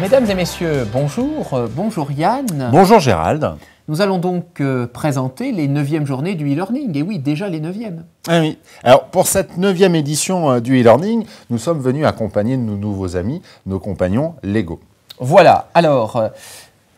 Mesdames et messieurs, bonjour. Bonjour Yann. Bonjour Gérald. Nous allons donc présenter les 9e journées du e-learning. Et oui, déjà les 9e. Ah oui. Alors pour cette 9e édition du e-learning, nous sommes venus accompagner nos nouveaux amis, nos compagnons Lego. Voilà. Alors,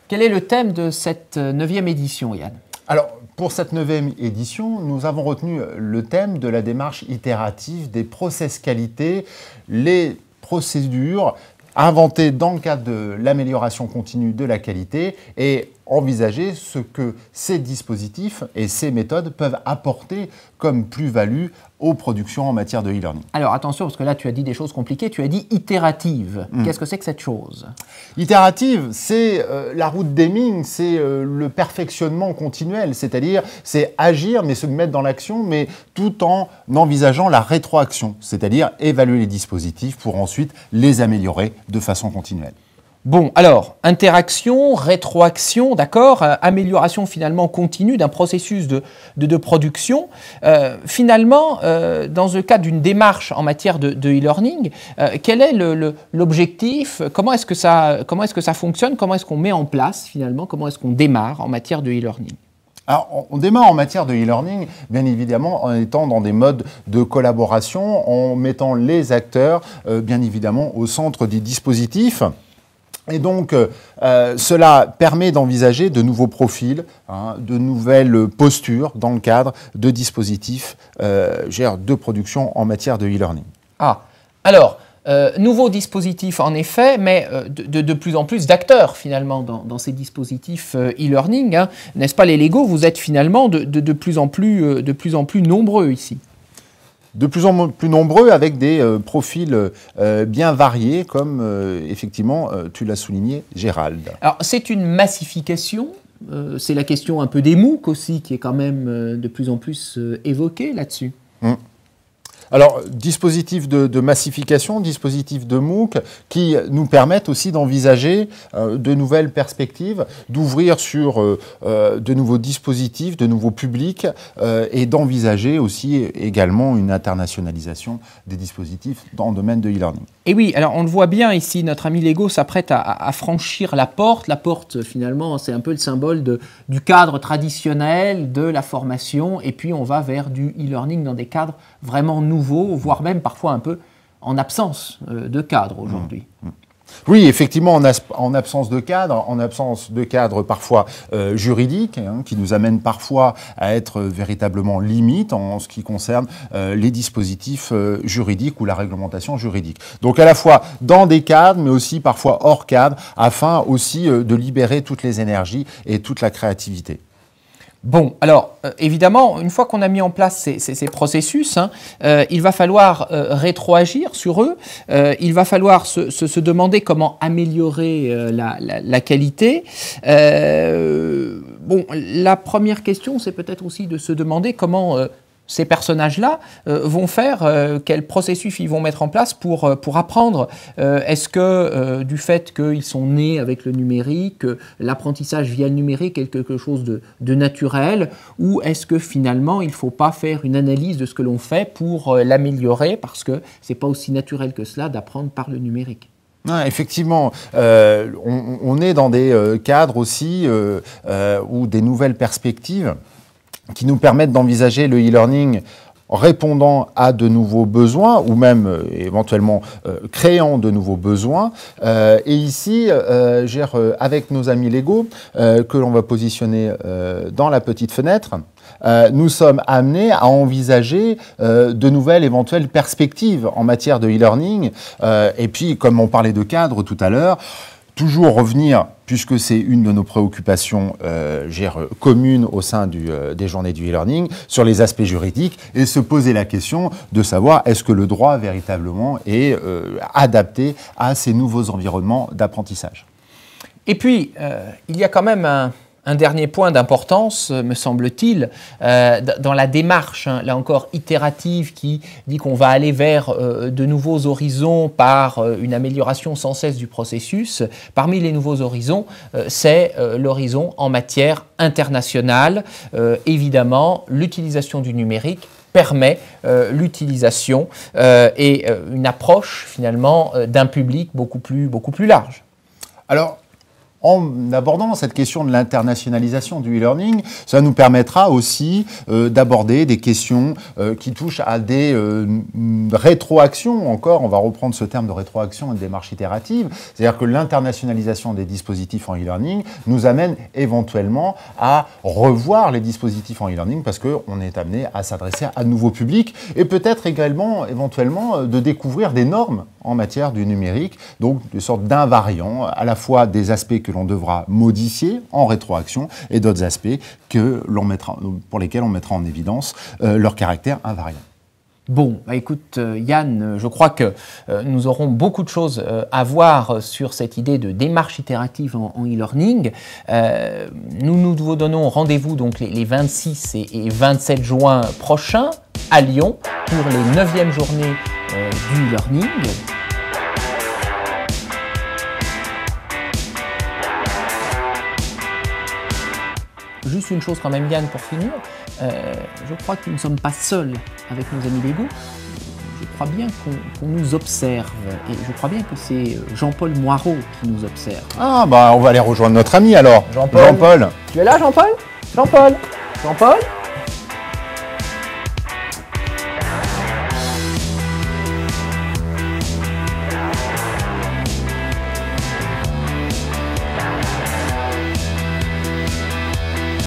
quel est le thème de cette 9e édition, Yann? Alors, pour cette 9e édition, nous avons retenu le thème de la démarche itérative des process qualité, les procédures inventées dans le cadre de l'amélioration continue de la qualité et envisager ce que ces dispositifs et ces méthodes peuvent apporter comme plus-value aux productions en matière de e-learning. Alors attention, parce que là tu as dit des choses compliquées, tu as dit itérative. Qu'est-ce que c'est que cette chose? Itérative, c'est la route d'Hamming, c'est le perfectionnement continuel, c'est-à-dire c'est agir mais se mettre dans l'action, mais tout en envisageant la rétroaction, c'est-à-dire évaluer les dispositifs pour ensuite les améliorer de façon continuelle. Bon, alors, interaction, rétroaction, d'accord, amélioration finalement continue d'un processus de production. Finalement, dans le cadre d'une démarche en matière de e-learning, quel est l'objectif? Comment est-ce que ça fonctionne? Comment est-ce qu'on met en place finalement? Comment est-ce qu'on démarre en matière de e-learning? Alors, on démarre en matière de e-learning, bien évidemment, en étant dans des modes de collaboration, en mettant les acteurs, bien évidemment, au centre des dispositifs. Et donc, cela permet d'envisager de nouveaux profils, de nouvelles postures dans le cadre de dispositifs de production en matière de e-learning. Ah, alors, nouveaux dispositifs en effet, mais de plus en plus d'acteurs finalement dans ces dispositifs e-learning. N'est-ce pas les Lego? Vous êtes finalement de plus en plus nombreux ici. De plus en plus nombreux avec des profils bien variés, comme effectivement tu l'as souligné, Gérald. Alors c'est une massification, c'est la question un peu des MOOC aussi qui est quand même de plus en plus évoquée là-dessus. Alors, dispositifs de massification, dispositifs de MOOC qui nous permettent aussi d'envisager de nouvelles perspectives, d'ouvrir sur de nouveaux dispositifs, de nouveaux publics et d'envisager aussi également une internationalisation des dispositifs dans le domaine de e-learning. Et oui, alors on le voit bien ici, notre ami Lego s'apprête à franchir la porte. La porte, finalement, c'est un peu le symbole du cadre traditionnel de la formation et puis on va vers du e-learning dans des cadres vraiment nouveaux, voire même parfois un peu en absence de cadre aujourd'hui. Oui, effectivement, en absence de cadre parfois juridique, qui nous amène parfois à être véritablement limite en ce qui concerne les dispositifs juridiques ou la réglementation juridique. Donc à la fois dans des cadres, mais aussi parfois hors cadre, afin aussi de libérer toutes les énergies et toute la créativité. Bon, alors, évidemment, une fois qu'on a mis en place ces processus, il va falloir rétroagir sur eux, il va falloir se demander comment améliorer la qualité. Bon, la première question, c'est peut-être aussi de se demander comment ces personnages-là vont faire, quel processus ils vont mettre en place pour apprendre. Est-ce que du fait qu'ils sont nés avec le numérique, l'apprentissage via le numérique est quelque chose de naturel, ou est-ce que finalement il ne faut pas faire une analyse de ce que l'on fait pour l'améliorer parce que ce n'est pas aussi naturel que cela d'apprendre par le numérique? Ah, effectivement, on est dans des cadres aussi ou des nouvelles perspectives qui nous permettent d'envisager le e-learning en répondant à de nouveaux besoins ou même éventuellement créant de nouveaux besoins. Et ici, avec nos amis Lego, que l'on va positionner dans la petite fenêtre, nous sommes amenés à envisager de nouvelles éventuelles perspectives en matière de e-learning. Et puis, comme on parlait de cadre tout à l'heure, toujours revenir, puisque c'est une de nos préoccupations communes au sein des journées du e-learning, sur les aspects juridiques et se poser la question de savoir est-ce que le droit véritablement est adapté à ces nouveaux environnements d'apprentissage. Et puis, il y a quand même un dernier point d'importance, me semble-t-il, dans la démarche, là encore itérative, qui dit qu'on va aller vers de nouveaux horizons par une amélioration sans cesse du processus. Parmi les nouveaux horizons, c'est l'horizon en matière internationale. Évidemment, l'utilisation du numérique permet l'utilisation et une approche finalement d'un public beaucoup plus large. Alors, en abordant cette question de l'internationalisation du e-learning, ça nous permettra aussi d'aborder des questions qui touchent à des rétroactions. Encore, on va reprendre ce terme de rétroaction et de démarche itérative. C'est-à-dire que l'internationalisation des dispositifs en e-learning nous amène éventuellement à revoir les dispositifs en e-learning parce qu'on est amené à s'adresser à de nouveaux publics et peut-être également, éventuellement, de découvrir des normes en matière du numérique, donc des sortes d'invariants, à la fois des aspects que l'on devra modifier en rétroaction et d'autres aspects pour lesquels on mettra en évidence leur caractère invariant. Bon, bah écoute Yann, je crois que nous aurons beaucoup de choses à voir sur cette idée de démarche itérative en e-learning. Nous vous donnons rendez-vous donc les 26 et 27 juin prochains à Lyon pour les 9e journées du e-learning. Juste une chose quand même Yann pour finir, je crois que nous ne sommes pas seuls avec nos amis Lego. Je crois bien qu'on nous observe et je crois bien que c'est Jean-Paul Moirot qui nous observe. Ah bah on va aller rejoindre notre ami alors, Jean-Paul. Jean-Paul. Tu es là Jean-Paul? Jean-Paul? Jean-Paul?